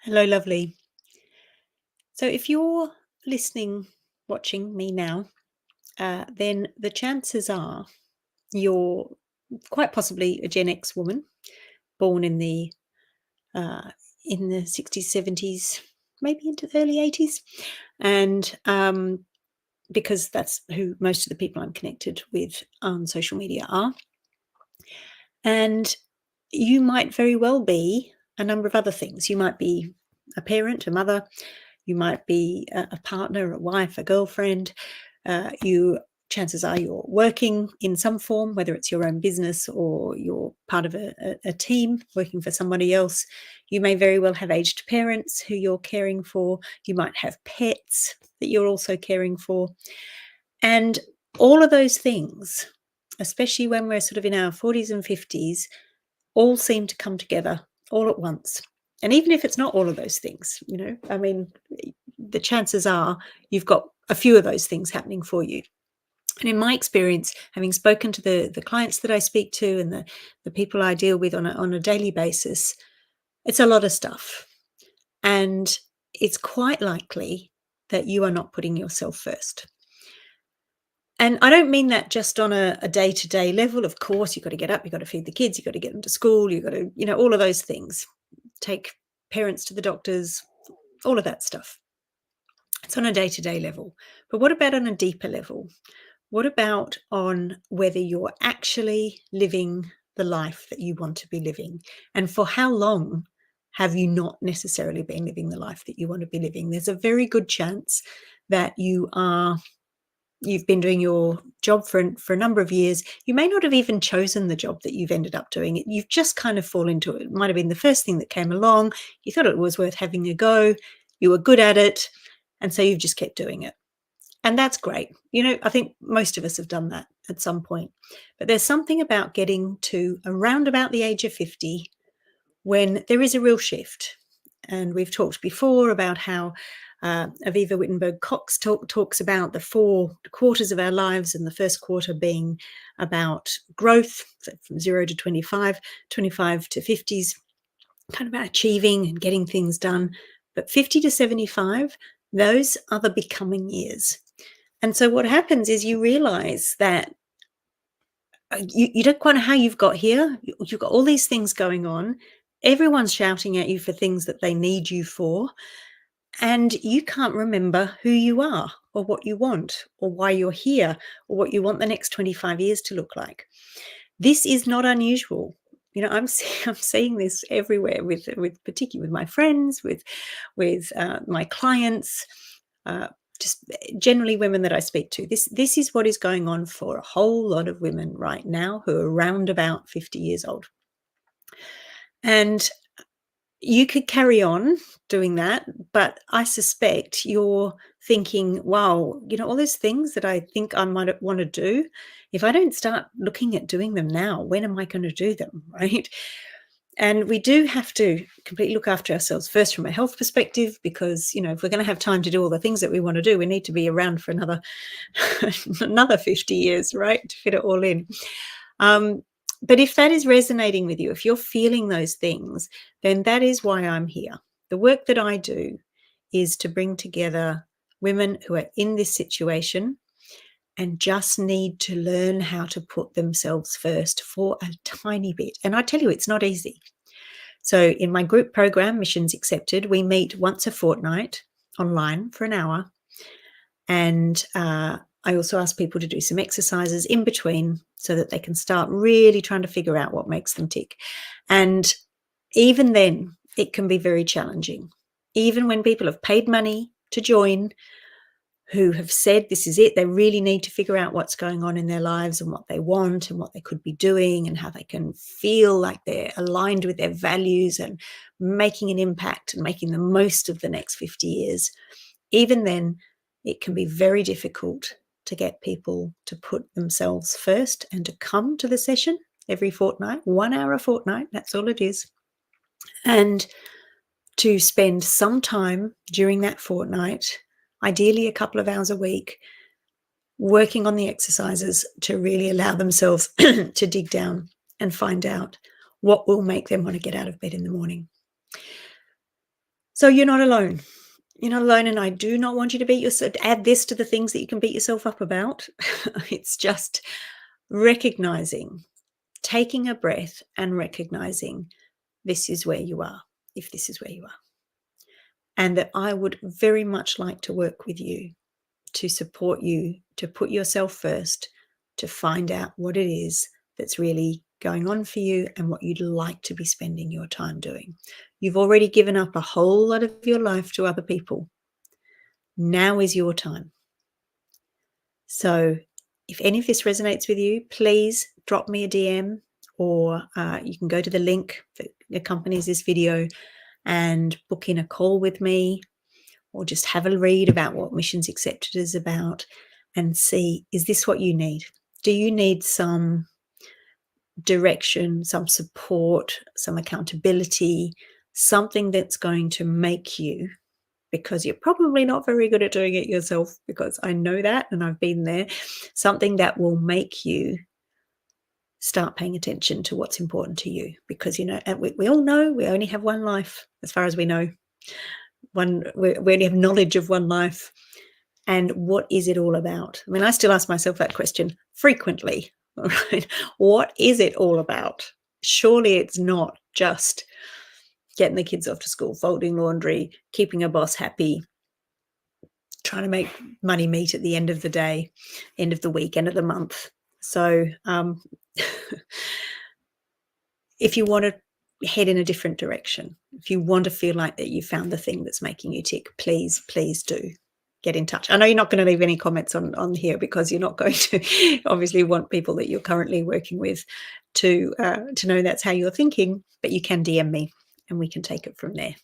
Hello, lovely. So, if you're listening, watching me now, then the chances are you're quite possibly a Gen X woman, born uh, in the 60s, 70s, maybe into the early 80s, and because that's who most of the people I'm connected with on social media are, and you might very well be a number of other things. You might be a parent, a mother. You might be a partner, a wife, a girlfriend. You chances are you're working in some form, whether it's your own business or you're part of a team working for somebody else. You may very well have aged parents who you're caring for. You might have pets that you're also caring for. And all of those things, especially when we're sort of in our 40s and 50s, all seem to come together all at once. And even if it's not all of those things, I mean, the chances are you've got a few of those things happening for you. And in my experience, having spoken to the clients that I speak to and the people I deal with on a daily basis, it's a lot of stuff. And it's quite likely that you are not putting yourself first. And I don't mean that just on a day-to-day level. Of course, you've got to get up, you've got to feed the kids, you've got to get them to school, you've got to, all of those things. Take parents to the doctors, all of that stuff. It's on a day-to-day level. But what about on a deeper level? What about on whether you're actually living the life that you want to be living? And for how long have you not necessarily been living the life that you want to be living? There's a very good chance that you've been doing your job for a number of years. You may not have even chosen the job that you've ended up doing. You've just kind of fallen into it. It might have been the first thing that came along. You thought it was worth having a go. You were good at it. And so you've just kept doing it. And that's great. I think most of us have done that at some point. But there's something about getting to around about the age of 50 when there is a real shift. And we've talked before about how Aviva Wittenberg-Cox talks about the 4 quarters of our lives, and the first quarter being about growth, so from 0 to 25, 25 to 50s, kind of about achieving and getting things done. But 50 to 75, those are the becoming years. And so what happens is you realize that you don't quite know how you've got here. You've got all these things going on. Everyone's shouting at you for things that they need you for. And you can't remember who you are or what you want or why you're here or what you want the next 25 years to look like. This is not unusual. I'm seeing this everywhere with particularly with my friends, with my clients, just generally women that I speak to. This is what is going on for a whole lot of women right now who are around about 50 years old. And you could carry on doing that, but I suspect you're thinking, wow, all those things that I think I might want to do, if I don't start looking at doing them now, when am I going to do them, right? And we do have to completely look after ourselves first from a health perspective, because, if we're going to have time to do all the things that we want to do, we need to be around for another 50 years, right, to fit it all in. But if that is resonating with you, if you're feeling those things, then that is why I'm here. The work that I do is to bring together women who are in this situation and just need to learn how to put themselves first for a tiny bit. And I tell you, it's not easy. So in my group program, Missions Accepted, we meet once a fortnight online for an hour. And I also ask people to do some exercises in between so that they can start really trying to figure out what makes them tick. And even then, it can be very challenging. Even when people have paid money to join, who have said this is it, they really need to figure out what's going on in their lives and what they want and what they could be doing and how they can feel like they're aligned with their values and making an impact and making the most of the next 50 years. Even then, it can be very difficult to get people to put themselves first and to come to the session every fortnight, 1 hour a fortnight, that's all it is. And to spend some time during that fortnight, ideally a couple of hours a week, working on the exercises to really allow themselves to dig down and find out what will make them want to get out of bed in the morning. So you're not alone. You're not alone, and I do not want you to beat yourself add this to the things that you can beat yourself up about. It's just recognizing, taking a breath and recognizing this is where you are, if this is where you are. And that I would very much like to work with you to support you, to put yourself first, to find out what it is that's really going on for you and what you'd like to be spending your time doing. You've already given up a whole lot of your life to other people. Now is your time. So if any of this resonates with you, please drop me a DM, or you can go to the link that accompanies this video and book in a call with me, or just have a read about what Missions Accepted is about and see, is this what you need? Do you need some direction, some support, some accountability, something that's going to make you, because you're probably not very good at doing it yourself, because I know that and I've been there, something that will make you start paying attention to what's important to you? Because, you know, and we all know we only have one life, as far as we know. We only have knowledge of one life. And what is it all about? I mean, I still ask myself that question frequently. All right. What is it all about? Surely it's not just getting the kids off to school, folding laundry, keeping a boss happy, trying to make money meet at the end of the day, end of the week, end of the month. So if you want to head in a different direction, if you want to feel like that you found the thing that's making you tick, please do get in touch. I know you're not going to leave any comments on here, because you're not going to obviously want people that you're currently working with to know that's how you're thinking, but you can DM me and we can take it from there.